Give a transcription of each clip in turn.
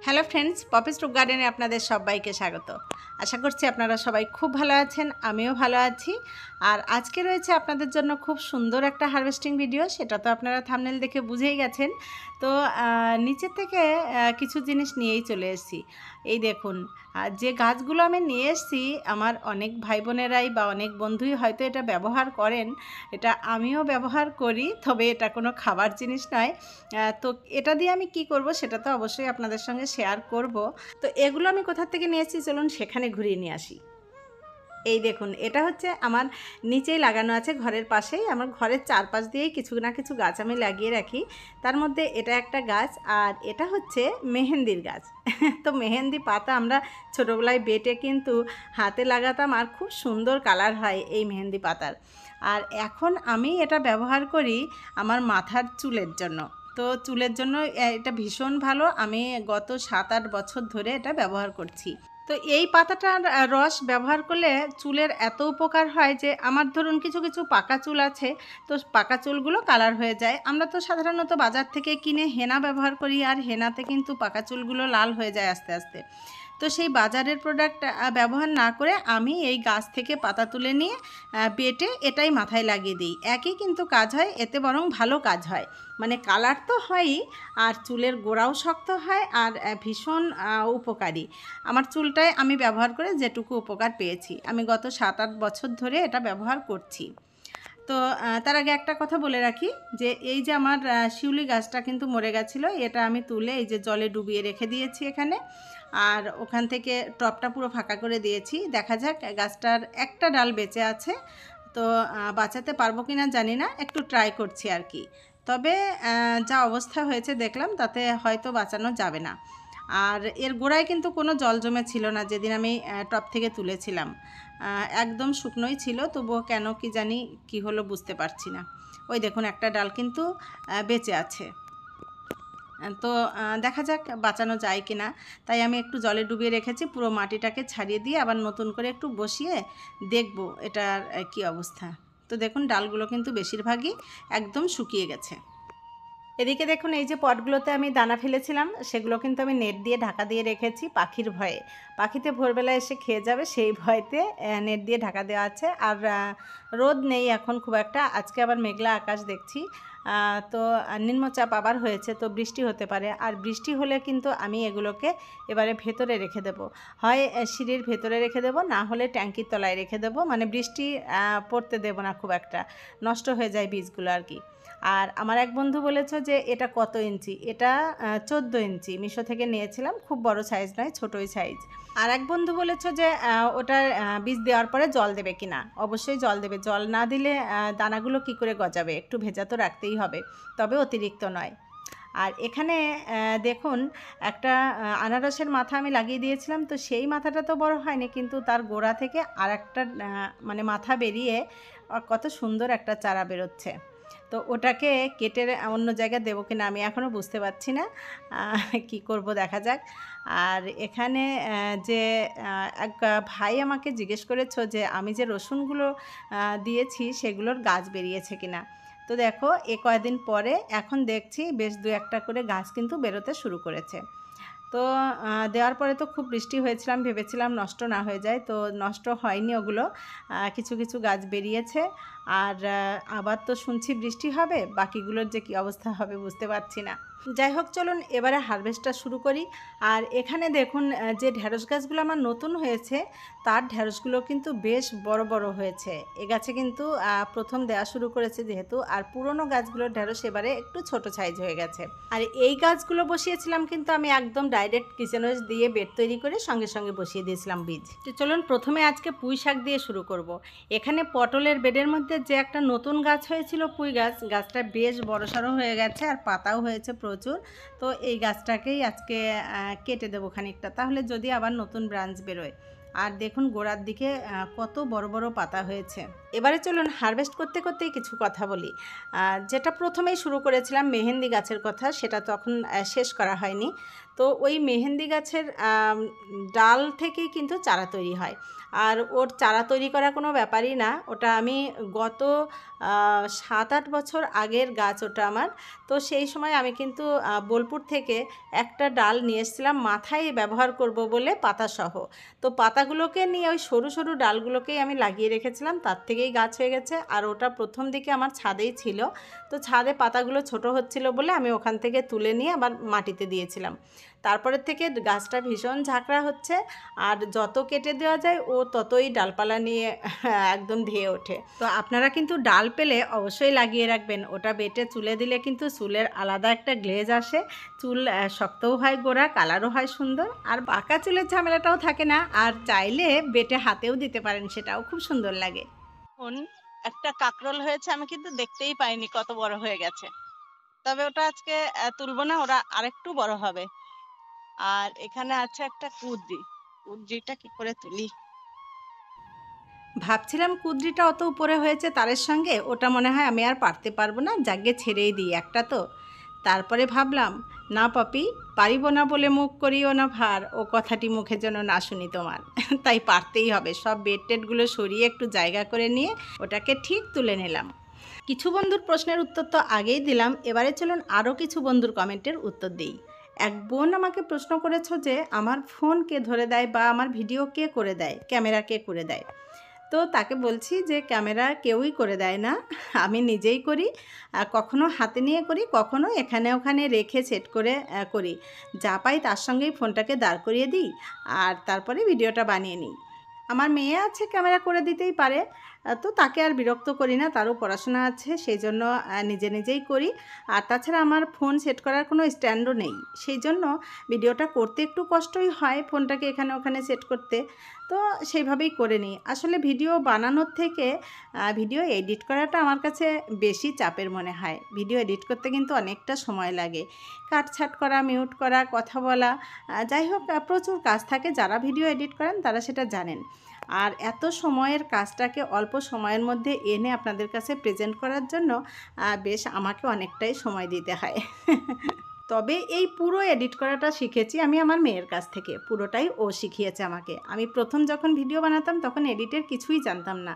Hello friends, Poppy's রুক গার্ডেনে আপনাদের সবাইকে স্বাগত। আশা করছি আপনারা সবাই খুব ভালো আছেন, আমিও ভালো আছি। আর আজকে রয়েছে আপনাদের জন্য খুব সুন্দর একটা হারভেস্টিং ভিডিও, সেটা তো আপনারা থাম্বনেল দেখে বুঝেই গেছেন। তো নিচের থেকে কিছু জিনিস নিয়েই চলে এসেছি। এই দেখুন, যে গাছগুলো আমি নিয়ে এসেছি, আমার অনেক ভাই বোনেরাই বা অনেক বন্ধুই হয়তো এটা ব্যবহার করেন, এটা আমিও ব্যবহার করি, তবে এটা কোনো খাবার জিনিস নয়। তো এটা দিয়ে আমি কি করব সেটা তো অবশ্যই আপনাদের সঙ্গে শেয়ার করব। তো এগুলো আমি কোথা থেকে নিয়েছি চলুন সেখানে ঘুরিয়ে নিয়ে আসি। এই দেখুন, এটা হচ্ছে আমার নিচেই লাগানো আছে, ঘরের পাশেই। আমার ঘরের চারপাশ দিয়েই কিছু না কিছু গাছ আমি লাগিয়ে রাখি। তার মধ্যে এটা একটা গাছ, আর এটা হচ্ছে মেহেন্দির গাছ। তো মেহেন্দি পাতা আমরা ছোটোবেলায় বেটে কিন্তু হাতে লাগাতাম, আর খুব সুন্দর কালার হয় এই মেহেন্দি পাতার। আর এখন আমি এটা ব্যবহার করি আমার মাথার চুলের জন্য। তো চুলের জন্য এটা ভীষণ ভালো। আমি গত 7-8 বছর ধরে এটা ব্যবহার করছি। তো এই পাতাটার রস ব্যবহার করলে চুলের এত উপকার হয় যে, আমার ধরুন কিছু কিছু পাকা চুল আছে, তো পাকা চুলগুলো কালার হয়ে যায়। আমরা তো সাধারণত বাজার থেকে কিনে হেনা ব্যবহার করি, আর হেনাতে কিন্তু পাকা চুলগুলো লাল হয়ে যায় আস্তে আস্তে। তো সেই বাজারের প্রোডাক্ট ব্যবহার না করে আমি এই গাছ থেকে পাতা তুলে নিয়ে বেটে এটাই মাথায় লাগিয়ে দিই। একই কিন্তু কাজ হয়, এতে বরং ভালো কাজ হয়। মানে কালার তো হয়ই, আর চুলের গোড়াও শক্ত হয়, আর ভীষণ উপকারী। আমার চুলটায় আমি ব্যবহার করে যেটুকু উপকার পেয়েছি, আমি গত 7-8 বছর ধরে এটা ব্যবহার করছি। তো তার আগে একটা কথা বলে রাখি, যে এই যে আমার শিউলি গাছটা কিন্তু মরে গেছিলো, এটা আমি তুলে এই যে জলে ডুবিয়ে রেখে দিয়েছি এখানে। আর ওখান থেকে টবটা পুরো ফাঁকা করে দিয়েছি। দেখা যাক, গাছটার একটা ডাল বেঁচে আছে, তো বাঁচাতে পারবো কি না জানি না, একটু ট্রাই করছি আর কি। তবে যা অবস্থা হয়েছে দেখলাম, তাতে হয়তো বাঁচানো যাবে না। আর এর গোড়ায় কিন্তু কোনো জল জমে ছিল না যেদিন আমি টব থেকে তুলেছিলাম, একদম শুকনোই ছিল। তবুও কেন কি জানি কি হলো বুঝতে পারছি না। ওই দেখুন, একটা ডাল কিন্তু বেঁচে আছে। তো দেখা যাক বাঁচানো যায় কি না। তাই আমি একটু জলে ডুবিয়ে রেখেছি, পুরো মাটিটাকে ছাড়িয়ে দিয়ে আবার নতুন করে একটু বসিয়ে দেখব এটার কি অবস্থা। তো দেখুন, ডালগুলো কিন্তু বেশিরভাগই একদম শুকিয়ে গেছে। এদিকে দেখুন, এই যে পটগুলোতে আমি দানা ফেলেছিলাম, সেগুলো কিন্তু আমি নেট দিয়ে ঢাকা দিয়ে রেখেছি পাখির ভয়ে। পাখিতে ভোরবেলা এসে খেয়ে যাবে সেই ভয়তে নেট দিয়ে ঢাকা দেওয়া আছে। আর রোদ নেই এখন খুব একটা, আজকে আবার মেঘলা আকাশ দেখছি। তো নিম্নচাপ আবার হয়েছে, তো বৃষ্টি হতে পারে। আর বৃষ্টি হলে কিন্তু আমি এগুলোকে এবারে ভেতরে রেখে দেব, হয় সিঁড়ির ভেতরে রেখে দেব, না হলে ট্যাঙ্কির তলায় রেখে দেব। মানে বৃষ্টি পড়তে দেব না, খুব একটা নষ্ট হয়ে যায় বীজগুলো আর কি। আর আমার এক বন্ধু বলেছ যে এটা কত ইঞ্চি, এটা 14 ইঞ্চি মিশো থেকে নিয়েছিলাম, খুব বড় সাইজ নয়, ছোটোই সাইজ। আর এক বন্ধু বলেছ যে ওটার বীজ দেওয়ার পরে জল দেবে কিনা। অবশ্যই জল দেবে, জল না দিলে দানাগুলো কি করে গজাবে, একটু ভেজা তো রাখতেই হবে, তবে অতিরিক্ত নয়। আর এখানে দেখুন, একটা আনারসের মাথা আমি লাগিয়ে দিয়েছিলাম, তো সেই মাথাটা তো বড় হয়নি, কিন্তু তার গোড়া থেকে আর একটা মানে মাথা বেরিয়ে কত সুন্দর একটা চারা বেরোচ্ছে। তো ওটাকে কেটে অন্য জায়গায় দেবো কিনা আমি এখনও বুঝতে পারছি না, কি করব দেখা যাক। আর এখানে যে এক ভাই আমাকে জিজ্ঞেস করেছো যে আমি যে রসুনগুলো দিয়েছি সেগুলোর গাছ বেরিয়েছে কিনা। তো দেখো, কয়েকদিন পরে এখন দেখছি বেশ 2-1টা করে গাছ কিন্তু বেরোতে শুরু করেছে। তো দেওয়ার পরে তো খুব বৃষ্টি হয়েছিলাম, ভেবেছিলাম নষ্ট না হয়ে যায়, তো নষ্ট হয়নি ওগুলো। কিছু কিছু গাছ বেরিয়েছে। আর আবার তো শুনছি বৃষ্টি হবে, বাকিগুলোর যে কী অবস্থা হবে বুঝতে পারছি না। যাই হোক, চলুন এবারে হারভেস্টটা শুরু করি। আর এখানে দেখুন, যে ঢ্যাঁড়স গাছগুলো আমার নতুন হয়েছে, তার ঢ্যাঁড়সগুলো কিন্তু বেশ বড় বড় হয়েছে। এ গাছে কিন্তু প্রথম দেওয়া শুরু করেছে যেহেতু, আর পুরনো গাছগুলোর ঢ্যাঁড়স এবারে একটু ছোট সাইজ হয়ে গেছে। আর এই গাছগুলো বসিয়েছিলাম কিন্তু আমি একদম ডাইরেক্ট কিচেন ওয়েস্ট দিয়ে বেড তৈরি করে সঙ্গে সঙ্গে বসিয়ে দিয়েছিলাম বীজ। তো চলুন প্রথমে আজকে পুঁই শাক দিয়ে শুরু করব। এখানে পটলের বেডের মধ্যে যে একটা নতুন গাছ হয়েছিল পুঁই গাছ, গাছটা বেশ বড়সড় হয়ে গেছে, আর পাতাও হয়েছে প্রচুর। তো এই গাছটাকেই আজকে কেটে দেবো খানিকটা, তাহলে যদি আবার নতুন ব্রাঞ্চ বেরোয়। আর দেখুন গোড়ার দিকে কত বড় বড় পাতা হয়েছে। এবারে চলুন হারভেস্ট করতে করতেই কিছু কথা বলি। যেটা প্রথমেই শুরু করেছিলাম মেহেন্দি গাছের কথা, সেটা তখন শেষ করা হয়নি। তো ওই মেহেন্দি গাছের ডাল থেকেই কিন্তু চারা তৈরি হয়। আর ওর চারা তৈরি করা কোনো ব্যাপারই না, ওটা আমি গত 7-8 বছর আগের গাছ ওটা আমার। তো সেই সময় আমি কিন্তু বোলপুর থেকে একটা ডাল নিয়ে এসেছিলাম মাথায় ব্যবহার করব বলে, পাতাসহ। তো পাতাগুলোকে নিয়ে ওই সরু সরু ডালগুলোকেই আমি লাগিয়ে রেখেছিলাম, তার থেকেই গাছ হয়ে গেছে। আর ওটা প্রথম দিকে আমার ছাদেই ছিল, তো ছাদে পাতাগুলো ছোট হচ্ছিল বলে আমি ওখান থেকে তুলে নিয়ে আবার মাটিতে দিয়েছিলাম। তারপরের থেকে গাছটা ভীষণ ঝাঁকড়া হচ্ছে, আর যত কেটে দেওয়া যায় ও ততই ডালপালা নিয়ে একদম ধেয়ে ওঠে। তো আপনারা কিন্তু ডাল পেলে অবশ্যই লাগিয়ে রাখবেন, ওটা বেটে চুলে দিলে কিন্তু চুলের আলাদা একটা গ্লেজ আসে, চুল শক্তও হয়, গোড়া কালারও হয় সুন্দর, আর পাকা চুলের ঝামেলাটাও থাকে না। আর চাইলে বেটে হাতেও দিতে পারেন, সেটাও খুব সুন্দর লাগে। এখন একটা কাকরোল হয়েছে, আমি কিন্তু দেখতেই পাইনি কত বড় হয়ে গেছে, তবে ওটা আজকে তুলবো না, ওরা আরেকটু বড় হবে। আর এখানে আছে একটা কুদ্রি, কুদ্রিটা কি করে তুলি ভাবছিলাম। কুদ্রিটা অত উপরে হয়েছে তারের সঙ্গে, ওটা মনে হয় আমি আর পারতে পারবো না, যাকে ছেড়েই দিই একটা। তো তারপরে ভাবলাম, না পপি, পারিব না বলে মুখ করিও না ভার, ও কথাটি মুখে যেন না শুনি তোমার। তাই পারতেই হবে। সব বেড টেডগুলো সরিয়ে একটু জায়গা করে নিয়ে ওটাকে ঠিক তুলে নিলাম। কিছু বন্ধুর প্রশ্নের উত্তর তো আগেই দিলাম, এবারে চলুন আরও কিছু বন্ধুর কমেন্টের উত্তর দিই। এক বোন আমাকে প্রশ্ন করেছো যে আমার ফোন কে ধরে দেয় বা আমার ভিডিও কে করে দেয়, ক্যামেরা কে করে দেয়। তো তাকে বলছি যে ক্যামেরা কেউই করে দেয় না, আমি নিজেই করি। কখনো হাতে নিয়ে করি, কখনো এখানে ওখানে রেখে সেট করে করি। যা পাই তার সঙ্গেই ফোনটাকে দাঁড় করিয়ে দিই, আর তারপরে ভিডিওটা বানিয়ে নিই। আমার মেয়ে আছে, ক্যামেরা করে দিতেই পারে, তো তাকে আর বিরক্ত করি না, তারও পড়াশোনা আছে, সেই জন্য নিজে নিজেই করি। আর তাছাড়া আমার ফোন সেট করার কোনো স্ট্যান্ডও নেই, সেই জন্য ভিডিওটা করতে একটু কষ্টই হয়, ফোনটাকে এখানে ওখানে সেট করতে। তো সেইভাবেই করে নিই। আসলে ভিডিও বানানোর থেকে ভিডিও এডিট করাটা আমার কাছে বেশি চাপের মনে হয়। ভিডিও এডিট করতে কিন্তু অনেকটা সময় লাগে, কাটছাট করা, মিউট করা, কথা বলা, যাই হোক প্রচুর কাজ থাকে। যারা ভিডিও এডিট করেন তারা সেটা জানেন। আর এত সময়ের কাজটাকে অল্প সময়ের মধ্যে এনে আপনাদের কাছে প্রেজেন্ট করার জন্য বেশ আমাকে অনেকটাই সময় দিতে হয়। তবে এই পুরো এডিট করাটা শিখেছি আমি আমার মেয়ের কাছ থেকে, পুরোটাই ও শিখিয়েছে আমাকে। আমি প্রথম যখন ভিডিও বানাতাম তখন এডিটের কিছুই জানতাম না,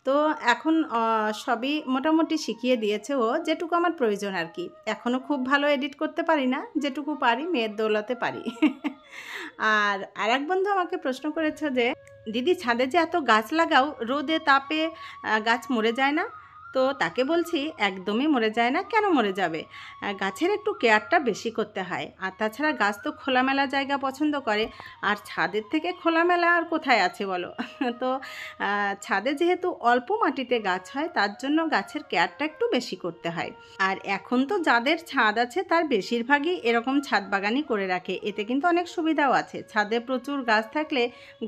তো এখন সবই মোটামুটি শিখিয়ে দিয়েছে ও, যেটুকু আমার প্রয়োজন আর কি। এখনও খুব ভালো এডিট করতে পারি না, যেটুকু পারি মেয়ের দৌলতে পারি। আর এক বন্ধু আমাকে প্রশ্ন করেছে যে দিদি, ছাদে যে এত গাছ লাগাও, রোদে তাপে গাছ মরে যায় না? তো তাকে বলছি একদমই মরে যায় না। কেন মরে যাবে? গাছের একটু কেয়ারটা বেশি করতে হয়। আর তাছাড়া গাছ তো খোলামেলা জায়গা পছন্দ করে, আর ছাদের থেকে খোলামেলা আর কোথায় আছে বলো। তো ছাদে যেহেতু অল্প মাটিতে গাছ হয়, তার জন্য গাছের কেয়ারটা একটু বেশি করতে হয়। আর এখন তো যাদের ছাদ আছে তার বেশিরভাগই এরকম ছাদ বাগানই করে রাখে, এতে কিন্তু অনেক সুবিধাও আছে। ছাদে প্রচুর গাছ থাকলে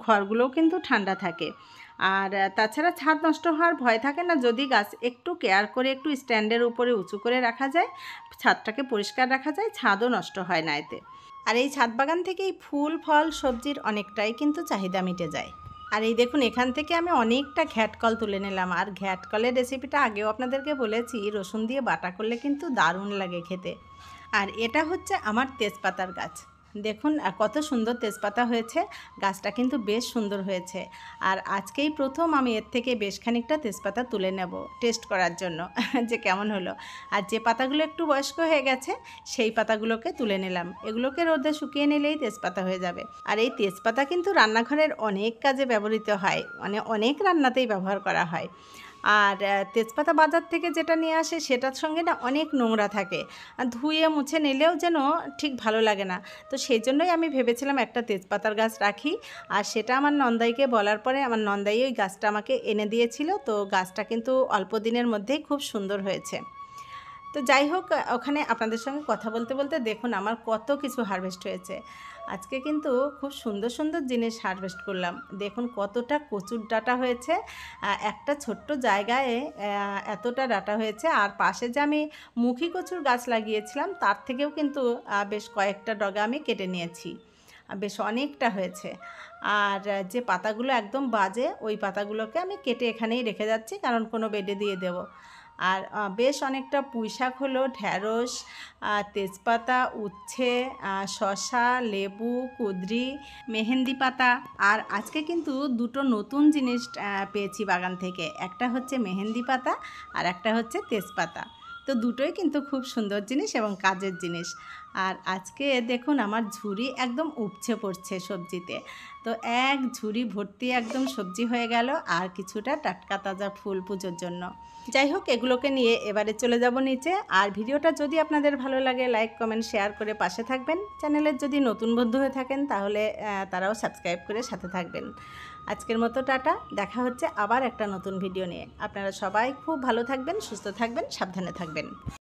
ঘরগুলোও কিন্তু ঠান্ডা থাকে। আর তাছাড়া ছাদ নষ্ট হওয়ার ভয় থাকে না, যদি গাছ একটু কেয়ার করে একটু স্ট্যান্ডের উপরে উঁচু করে রাখা যায়, ছাদটাকে পরিষ্কার রাখা যায়, ছাদও নষ্ট হয় না এতে। আর এই ছাদ বাগান থেকেই ফুল ফল সবজির অনেকটাই কিন্তু চাহিদা মিটে যায়। আর এই দেখুন, এখান থেকে আমি অনেকটা ঘ্যাটকল তুলে নিলাম। আর ঘ্যাটকলের রেসিপিটা আগেও আপনাদেরকে বলেছি, রসুন দিয়ে বাটা করলে কিন্তু দারুণ লাগে খেতে। আর এটা হচ্ছে আমার তেজপাতার গাছ। দেখুন কত সুন্দর তেজপাতা হয়েছে, গাছটা কিন্তু বেশ সুন্দর হয়েছে। আর আজকেই প্রথম আমি এর থেকে বেশ খানিকটা তেজপাতা তুলে নেব টেস্ট করার জন্য যে কেমন হলো। আর যে পাতাগুলো একটু বয়স্ক হয়ে গেছে সেই পাতাগুলোকে তুলে নিলাম, এগুলোকে রোদে শুকিয়ে নিলেই তেজপাতা হয়ে যাবে। আর এই তেজপাতা কিন্তু রান্নাঘরের অনেক কাজে ব্যবহৃত হয়, মানে অনেক রান্নাতেই ব্যবহার করা হয়। আর তেজপাতা বাজার থেকে যেটা নিয়ে আসে সেটার সঙ্গে না অনেক নোংরা থাকে, আর ধুয়ে মুছে নিলেও যেন ঠিক ভালো লাগে না। তো সেই জন্যই আমি ভেবেছিলাম একটা তেজপাতার গাছ রাখি। আর সেটা আমার নন্দাইকে বলার পরে আমার নন্দাই ওই গাছটা আমাকে এনে দিয়েছিল। তো গাছটা কিন্তু অল্প দিনের মধ্যেই খুব সুন্দর হয়েছে। তো যাই হোক, ওখানে আপনাদের সঙ্গে কথা বলতে বলতে দেখুন আমার কত কিছু হারভেস্ট হয়েছে। আজকে কিন্তু খুব সুন্দর সুন্দর জিনিস হারভেস্ট করলাম। দেখুন কতটা কচুর ডাঁটা হয়েছে, একটা ছোট্ট জায়গায় এতটা ডাঁটা হয়েছে। আর পাশে যে আমি মুখী কচুর গাছ লাগিয়েছিলাম তার থেকেও কিন্তু বেশ কয়েকটা ডগা আমি কেটে নিয়েছি। বেশ অনেকটা হয়েছে। আর যে পাতাগুলো একদম বাজে ওই পাতাগুলোকে আমি কেটে এখানেই রেখে যাচ্ছি, কারণ কোনো বেডে দিয়ে দেব। আর বেশ অনেকটা পুঁই শাক হলো, ঢ্যাঁড়স, তেজপাতা, উচ্ছে, শসা, লেবু, কুঁদরি, মেহেন্দি পাতা। আর আজকে কিন্তু দুটো নতুন জিনিস পেয়েছি বাগান থেকে, একটা হচ্ছে মেহেন্দি পাতা আর একটা হচ্ছে তেজপাতা। তো দুটোই কিন্তু খুব সুন্দর জিনিস এবং কাজের জিনিস। আর আজকে দেখুন আমার ঝুড়ি একদম উপচে পড়ছে সবজিতে। তো এক ঝুড়ি ভর্তি একদম সবজি হয়ে গেল, আর কিছুটা টাটকা তাজা ফুল পুজোর জন্য। যাই হোক, এগুলোকে নিয়ে এবারে চলে যাব নিচে। আর ভিডিওটা যদি আপনাদের ভালো লাগে লাইক কমেন্ট শেয়ার করে পাশে থাকবেন। চ্যানেলের যদি নতুন বন্ধু হয়ে থাকেন তাহলে তারাও সাবস্ক্রাইব করে সাথে থাকবেন। আজকের মতো টাটা, দেখা হচ্ছে আবার একটা নতুন ভিডিও নিয়ে। আপনারা সবাই খুব ভালো থাকবেন, সুস্থ থাকবেন, সাবধানে থাকবেন।